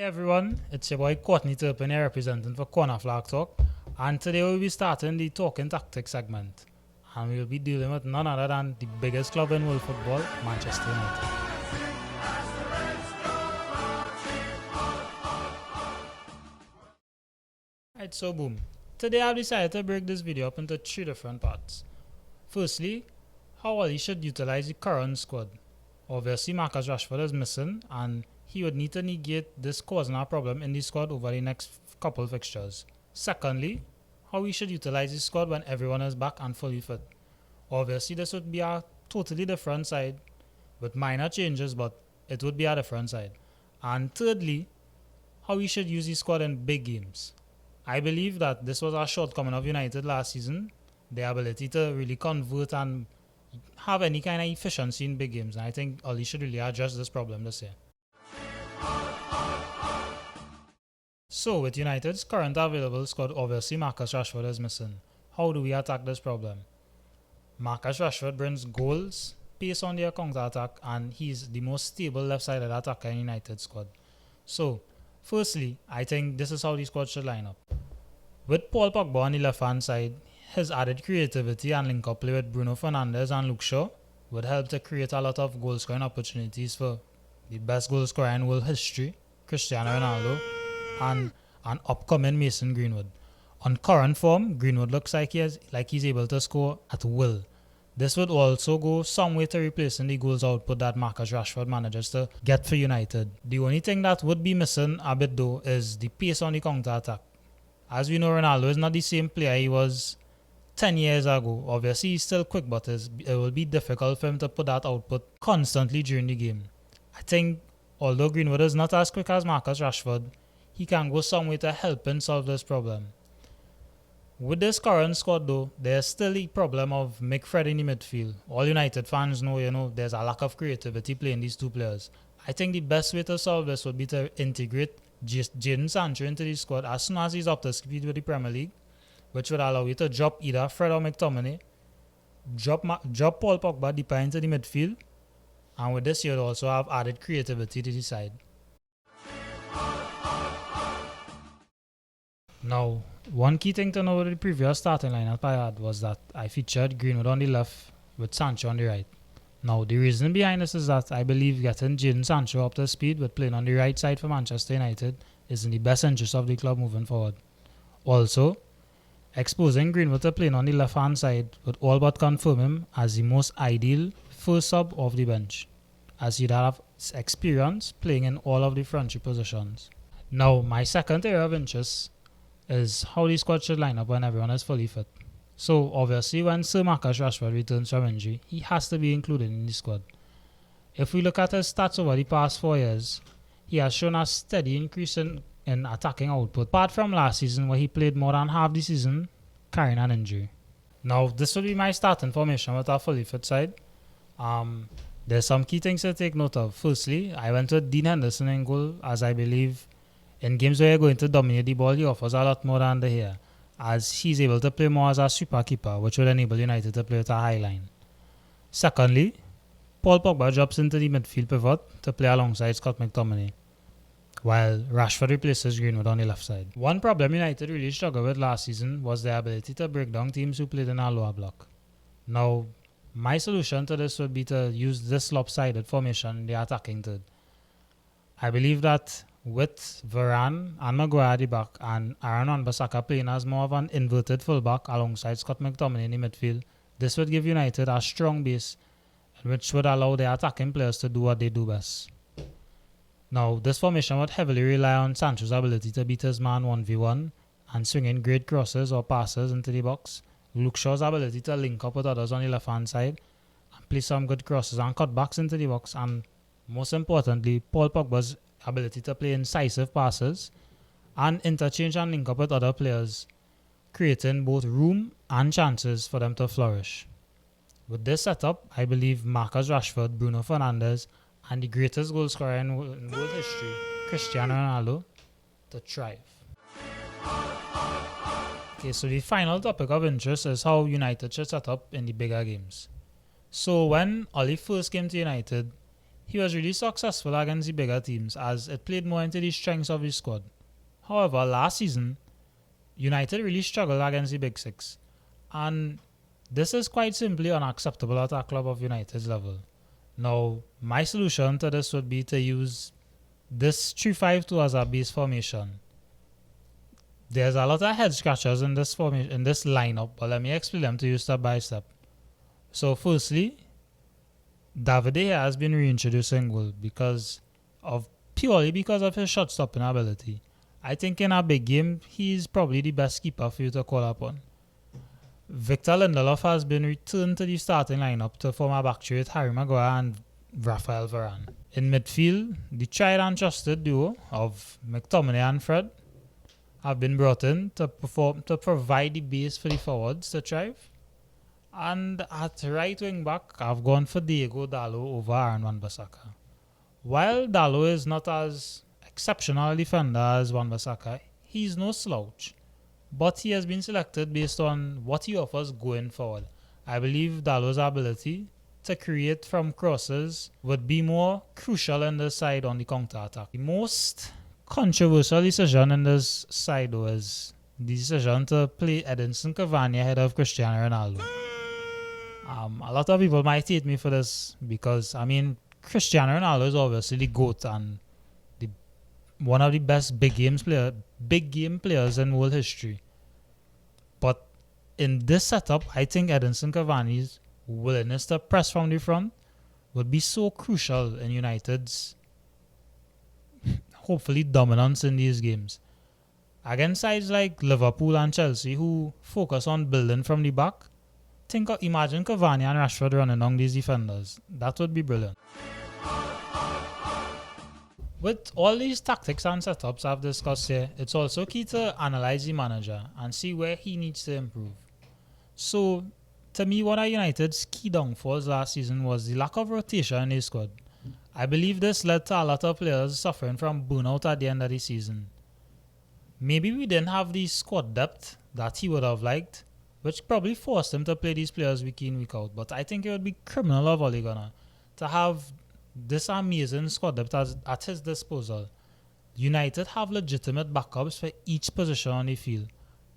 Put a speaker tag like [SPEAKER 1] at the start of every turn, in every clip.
[SPEAKER 1] Everyone, it's your boy Courtnay here representing for Corner Flag Talk, and today we'll be starting the Talking Tactics segment, and we'll be dealing with none other than the biggest club in world football, Manchester United. Right, so boom. Today I've decided to break this video up into 3 different parts. Firstly, how he should utilize the current squad. Obviously, Marcus Rashford is missing, and he would need to negate this causing a problem in the squad over the next couple of fixtures. Secondly, how we should utilize the squad when everyone is back and fully fit. Obviously, this would be a totally different side with minor changes, but it would be a different side. And thirdly, how we should use the squad in big games. I believe that this was a shortcoming of United last season, their ability to really convert and have any kind of efficiency in big games. And I think Oli should really address this problem this year. So, with United's current available squad, obviously Marcus Rashford is missing. How do we attack this problem? Marcus Rashford brings goals, pace on their counter-attack, and he's the most stable left-sided attacker in United's squad. So, firstly, I think this is how the squad should line up. With Paul Pogba on the left-hand side, his added creativity and link-up play with Bruno Fernandes and Luke Shaw would help to create a lot of goal-scoring opportunities for the best goal scorer in world history, Cristiano Ronaldo, and an upcoming Mason Greenwood. On current form, Greenwood looks like he's able to score at will. This would also go some way to replacing the goals output that Marcus Rashford manages to get for United. The only thing that would be missing a bit though is the pace on the counter-attack. As we know, Ronaldo is not the same player he was 10 years ago. Obviously, he's still quick, but it will be difficult for him to put that output constantly during the game. I think, although Greenwood is not as quick as Marcus Rashford, he can go some way to help him solve this problem. With this current squad though, there's still the problem of Mick Fred in the midfield. All United fans know, there's a lack of creativity playing these two players. I think the best way to solve this would be to integrate Jadon Sancho into the squad as soon as he's up to speed with the Premier League, which would allow you to drop either Fred or McTominay, drop Paul Pogba deeper into the midfield, and with this you would also have added creativity to the side. Now, one key thing to know with the previous starting lineup I had was that I featured Greenwood on the left with Sancho on the right. Now, the reason behind this is that I believe getting Jadon Sancho up to speed with playing on the right side for Manchester United is in the best interest of the club moving forward. Also, exposing Greenwood to playing on the left-hand side would all but confirm him as the most ideal first sub off the bench, as he'd have experience playing in all of the front three positions. Now, my second area of interest is how the squad should line up when everyone is fully fit. So, obviously, when Sir Marcus Rashford returns from injury, he has to be included in the squad. If we look at his stats over the past 4 years, he has shown a steady increase in attacking output, apart from last season where he played more than half the season carrying an injury. Now, this will be my starting formation with our fully fit side. There's some key things to take note of. Firstly, I went with Dean Henderson in goal, as I believe in games where you're going to dominate the ball, he offers a lot more than the here, as he's able to play more as a super keeper, which will enable United to play with a high line. Secondly, Paul Pogba drops into the midfield pivot to play alongside Scott McTominay, while Rashford replaces Greenwood on the left side. One problem United really struggled with last season was their ability to break down teams who played in a lower block. Now, my solution to this would be to use this lopsided formation in the attacking third. I believe that with Varane and Maguire at the back and Aaron Wan-Bissaka playing as more of an inverted fullback alongside Scott McTominay in the midfield, this would give United a strong base which would allow their attacking players to do what they do best. Now, this formation would heavily rely on Sancho's ability to beat his man 1v1 and swing in great crosses or passes into the box, Luke Shaw's ability to link up with others on the left-hand side and play some good crosses and cutbacks into the box, and most importantly, Paul Pogba's ability to play incisive passes and interchange and link up with other players, creating both room and chances for them to flourish. With this setup, I believe Marcus Rashford, Bruno Fernandes, and the greatest goal scorer in world history, Cristiano Ronaldo, to thrive. Okay, so the final topic of interest is how United should set up in the bigger games. So when Oli first came to United, he was really successful against the bigger teams as it played more into the strengths of his squad. However, last season, United really struggled against the big six, and this is quite simply unacceptable at a club of United's level. Now, my solution to this would be to use this 3-5-2 as a base formation. There's a lot of head scratchers in this formation, in this lineup, but let me explain them to you step by step. So, firstly, David De Gea has been reintroduced in goal purely because of his shot stopping ability. I think in a big game, he's probably the best keeper for you to call upon. Victor Lindelof has been returned to the starting lineup to form a back three with Harry Maguire and Rafael Varane. In midfield, the tried and trusted duo of McTominay and Fred have been brought in to provide the base for the forwards to thrive. And at right wing back, I've gone for Diego Dalot over Aaron Wan-Bissaka. While Dalot is not as exceptional a defender as Wan-Bissaka, he's no slouch. But he has been selected based on what he offers going forward. I believe Dalot's ability to create from crosses would be more crucial in this side on the counter-attack. The most controversial decision in this side though is the decision to play Edinson Cavani ahead of Cristiano Ronaldo. A lot of people might hate me for this because, Cristiano Ronaldo is obviously the GOAT and one of the best big game players in world history. But in this setup, I think Edinson Cavani's willingness to press from the front would be so crucial in United's hopefully dominance in these games. Against sides like Liverpool and Chelsea who focus on building from the back, imagine Cavani and Rashford running on these defenders. That would be brilliant. With all these tactics and setups I've discussed here, it's also key to analyze the manager and see where he needs to improve. So, to me, one of United's key downfalls last season was the lack of rotation in his squad. I believe this led to a lot of players suffering from burnout at the end of the season. Maybe we didn't have the squad depth that he would have liked, which probably forced him to play these players week in, week out. But I think it would be criminal of Ole Gunnar to have this amazing squad depth at his disposal. United have legitimate backups for each position on the field.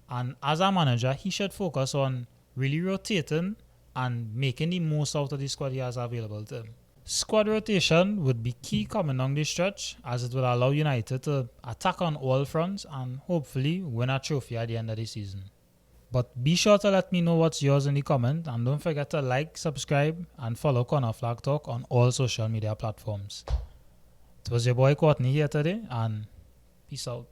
[SPEAKER 1] And as a manager, he should focus on really rotating and making the most out of the squad he has available to him. Squad rotation would be key coming down the stretch as it would allow United to attack on all fronts and hopefully win a trophy at the end of the season. But be sure to let me know what's yours in the comment and don't forget to like, subscribe and follow Corner Flag Talk on all social media platforms. It was your boy Courtnay here today and peace out.